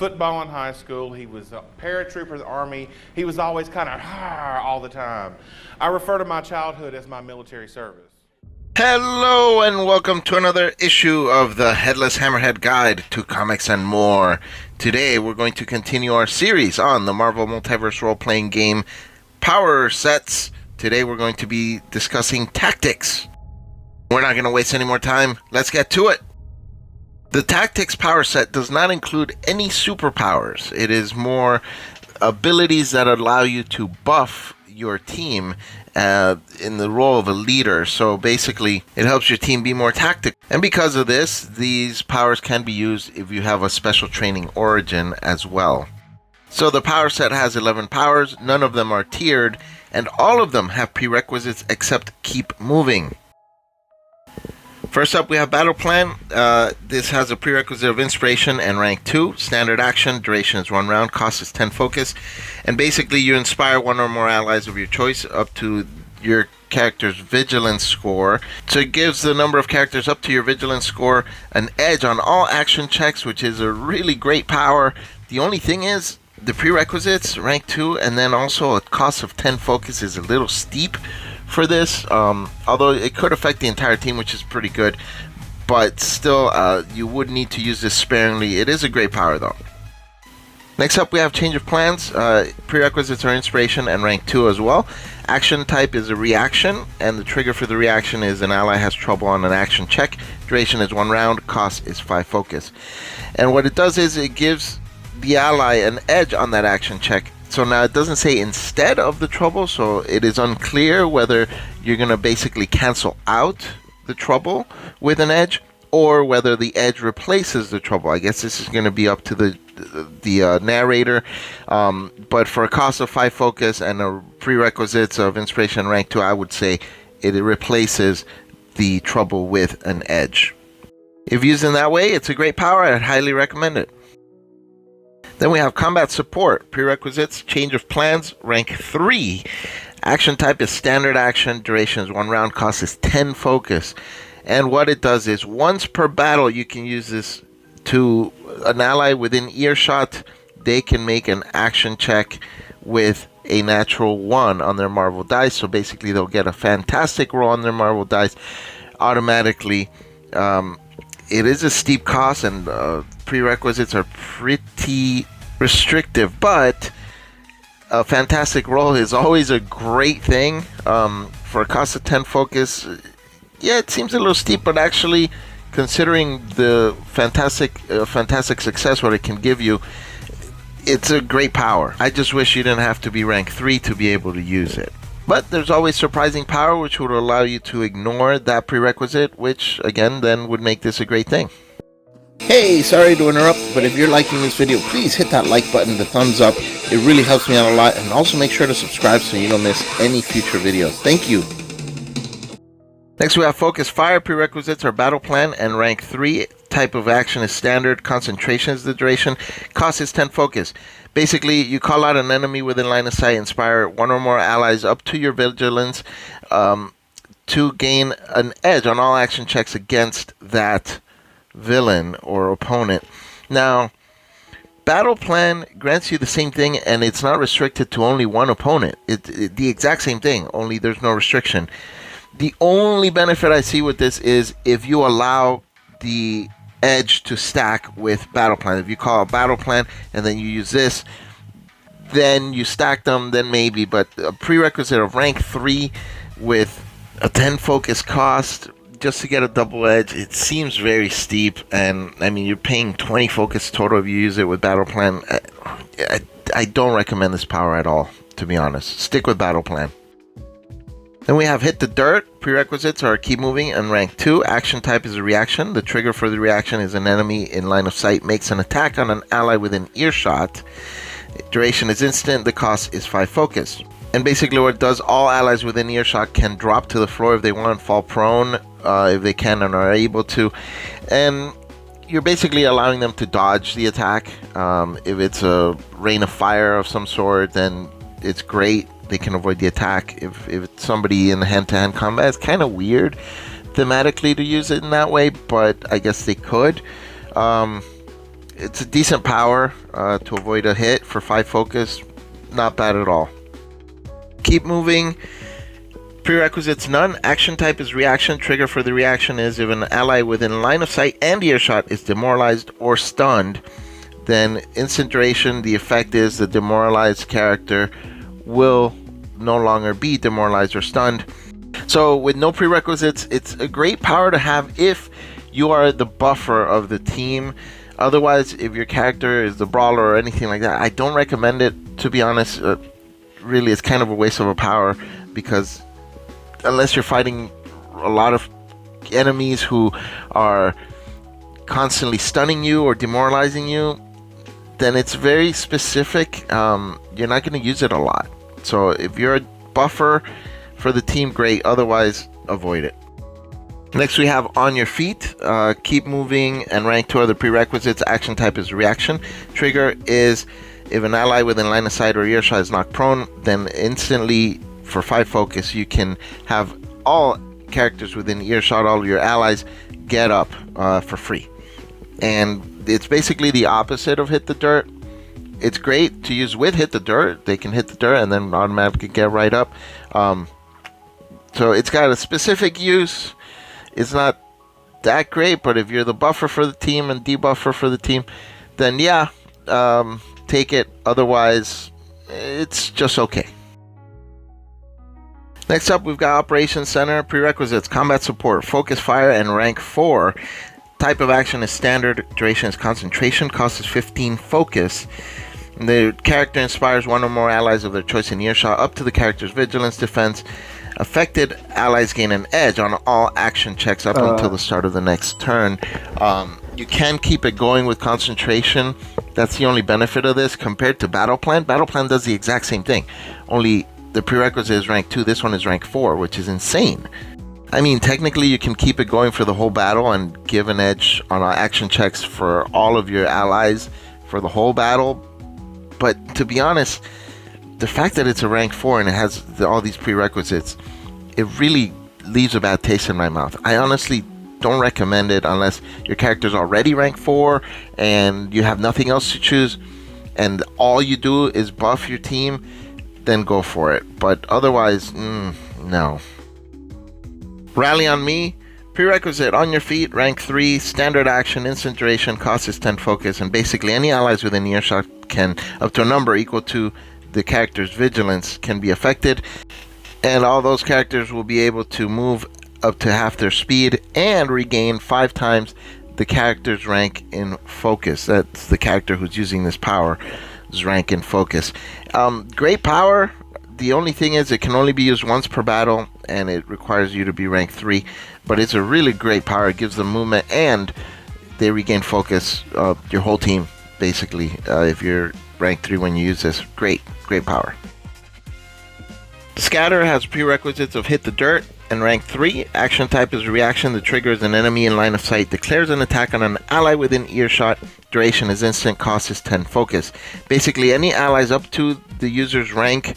football in high school. He was a paratrooper in the Army. He was always kind of all the time. I refer to my childhood as my military service. Hello and welcome to another issue of the Headless Hammerhead Guide to Comics and More. Today we're going to continue our series on the Marvel Multiverse Role-playing Game Power Sets. Today we're going to be discussing tactics. We're not going to waste any more time. Let's get to it. The Tactics Power Set does not include any superpowers. It is more abilities that allow you to buff your team in the role of a leader. So basically, it helps your team be more tactical. And because of this, these powers can be used if you have a special training origin as well. So the power set has 11 powers. None of them are tiered, and all of them have prerequisites except keep moving. First up, we have Battle Plan. This has a prerequisite of Inspiration and rank 2. Standard action, duration is 1 round, cost is 10 focus. And basically, you inspire one or more allies of your choice up to your character's Vigilance score. So it gives the number of characters up to your Vigilance score an edge on all action checks, which is a really great power. The only thing is, the prerequisites, rank 2, and then also a cost of 10 focus is a little steep for this, although it could affect the entire team, which is pretty good, but still you would need to use this sparingly. It is a great power though. Next up, we have Change of Plans. Prerequisites are Inspiration and rank 2 as well. Action type is a reaction, and the trigger for the reaction is an ally has trouble on an action check. Duration is 1 round, cost is 5 focus. And what it does is it gives the ally an edge on that action check. So now it doesn't say instead of the trouble, so it is unclear whether you're going to basically cancel out the trouble with an edge or whether the edge replaces the trouble. I guess this is going to be up to the narrator, but for a cost of 5 focus and a prerequisites of Inspiration rank 2, I would say it replaces the trouble with an edge. If used in that way, it's a great power. I'd highly recommend it. Then we have Combat Support. Prerequisites, Change of Plans, rank 3. Action type is Standard action, duration is 1 round, cost is 10 focus. And what it does is, once per battle, you can use this to an ally within earshot. They can make an action check with a natural 1 on their Marvel dice. So basically, they'll get a fantastic roll on their Marvel dice automatically. It is a steep cost, and prerequisites are pretty restrictive, but a fantastic roll is always a great thing. For a cost of 10 focus, yeah, it seems a little steep, but actually, considering the fantastic success what it can give you, it's a great power. I just wish you didn't have to be rank 3 to be able to use it. But there's always surprising power, which would allow you to ignore that prerequisite, which, again, then would make this a great thing. Hey, sorry to interrupt, but if you're liking this video, please hit that like button, the thumbs up. It really helps me out a lot, and also make sure to subscribe so you don't miss any future videos. Thank you. Next, we have Focus Fire. Prerequisites are Battle Plan and rank 3. Type of action is Standard. Concentration is the duration. Cost is 10 focus. Basically, you call out an enemy within line of sight, inspire one or more allies up to your Vigilance to gain an edge on all action checks against that villain or opponent. Now, Battle Plan grants you the same thing, and it's not restricted to only one opponent. The exact same thing, only there's no restriction. The only benefit I see with this is if you allow the edge to stack with Battle Plan. If you call a Battle Plan and then you use this, then you stack them, then maybe. But a prerequisite of rank 3 with a 10 focus cost just to get a double edge, it seems very steep. And I mean, you're paying 20 focus total if you use it with Battle Plan. I don't recommend this power at all, to be honest. Stick with Battle Plan. Then we have Hit the Dirt. Prerequisites are Keep Moving and rank 2. Action type is a reaction. The trigger for the reaction is an enemy in line of sight makes an attack on an ally within earshot. Duration is instant. The cost is 5 focus. And basically what it does, all allies within earshot can drop to the floor if they want, fall prone if they can and are able to. And you're basically allowing them to dodge the attack. If it's a rain of fire of some sort, then it's great. They can avoid the attack. If it's somebody in hand-to-hand combat, it's kind of weird thematically to use it in that way, but I guess they could. it's a decent power to avoid a hit for 5 focus. Not bad at all. Keep moving. Prerequisites none. Action type is reaction. Trigger for the reaction is if an ally within line of sight and earshot is demoralized or stunned, then instant duration, the effect is the demoralized character will no longer be demoralized or stunned. So with no prerequisites, it's a great power to have if you are the buffer of the team. Otherwise, if your character is the brawler or anything like that, I don't recommend it, to be honest. Really, it's kind of a waste of a power, because unless you're fighting a lot of enemies who are constantly stunning you or demoralizing you, then it's very specific. You're not going to use it a lot. So if you're a buffer for the team, great. Otherwise, avoid it. Next we have on your feet. Keep moving and rank 2 other prerequisites. Action type is reaction. Trigger is if an ally within line of sight or earshot is knocked prone, then instantly for 5 focus you can have all characters within earshot, all your allies, get up for free. And it's basically the opposite of hit the dirt. It's great to use with hit the dirt. They can hit the dirt and then automatically get right up. So it's got a specific use. It's not that great, but if you're the buffer for the team and debuffer for the team, then yeah, take it. Otherwise, it's just okay. Next up, we've got Operations Center. Prerequisites: combat support, focus fire, and rank 4. Type of action is standard. Duration is concentration. Cost is 15 focus. The character inspires one or more allies of their choice in earshot up to the character's vigilance defense. Affected allies gain an edge on all action checks up until the start of the next turn. You can keep it going with concentration. That's the only benefit of this compared to Battle Plan. Battle Plan does the exact same thing, only the prerequisite is rank 2. This one is rank 4, which is insane. I mean, technically you can keep it going for the whole battle and give an edge on action checks for all of your allies for the whole battle. But to be honest, the fact that it's a rank 4 and it has all these prerequisites, it really leaves a bad taste in my mouth. I honestly don't recommend it unless your character's already rank 4 and you have nothing else to choose and all you do is buff your team, then go for it. But otherwise, no. Rally on Me. Prerequisite: on your feet, rank 3, standard action, instant duration, cost is 10 focus, and basically any allies within earshot can, up to a number equal to the character's vigilance, can be affected, and all those characters will be able to move up to half their speed and regain 5 times the character's rank in focus. That's the character who's using this power's rank in focus. Great power. The only thing is it can only be used once per battle, and it requires you to be rank 3. But it's a really great power. It gives them movement, and they regain focus. Your whole team, basically, if you're rank 3 when you use this. Great power. Scatter has prerequisites of hit the dirt and rank 3. Action type is reaction. The trigger is an enemy in line of sight declares an attack on an ally within earshot. Duration is instant. Cost is 10 focus. Basically, any allies up to the user's rank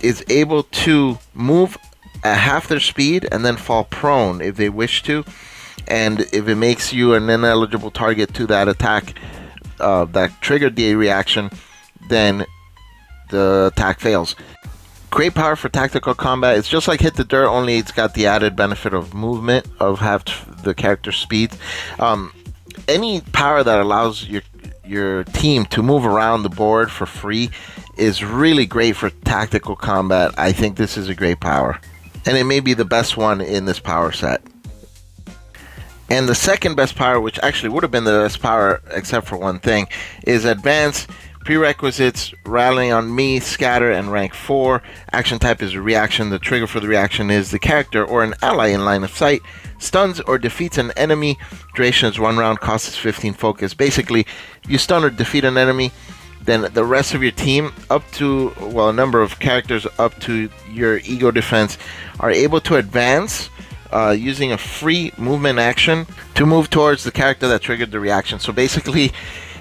is able to move at half their speed and then fall prone if they wish to. And if it makes you an ineligible target to that attack that triggered the reaction, then the attack fails. Great power for tactical combat. It's just like hit the dirt, only it's got the added benefit of movement, of half the character's speed. Any power that allows your team to move around the board for free is really great for tactical combat. I think this is a great power, and it may be the best one in this power set. And the second best power, which actually would have been the best power except for one thing, is Advance. Prerequisites: Rallying on Me, Scatter, and rank 4. Action type is a reaction. The trigger for the reaction is the character or an ally in line of sight stuns or defeats an enemy. Duration is 1 round. Cost is 15 focus. Basically, if you stun or defeat an enemy, then the rest of your team, up to, well, a number of characters up to your ego defense, are able to advance using a free movement action to move towards the character that triggered the reaction. So basically,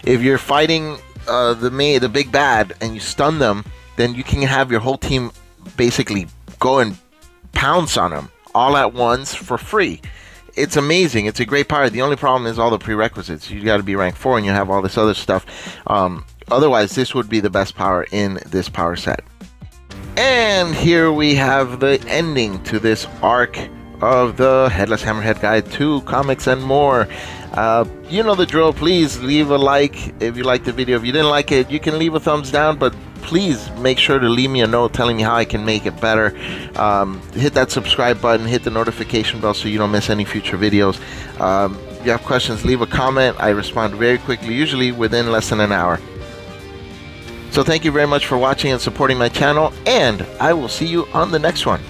if you're fighting the big bad and you stun them, then you can have your whole team basically go and pounce on them all at once for free. it's amazing. It's a great power. The only problem is all the prerequisites. You got to be rank 4 and you have all this other stuff. Otherwise, this would be the best power in this power set. And here we have the ending to this arc of the Headless Hammerhead Guide to Comics and More. You know the drill. Please leave a like if you liked the video. If you didn't like it, you can leave a thumbs down, but please make sure to leave me a note telling me how I can make it better. Hit that subscribe button, hit the notification bell so you don't miss any future videos. If you have questions, leave a comment. I respond very quickly, usually within less than an hour. So thank you very much for watching and supporting my channel, and I will see you on the next one.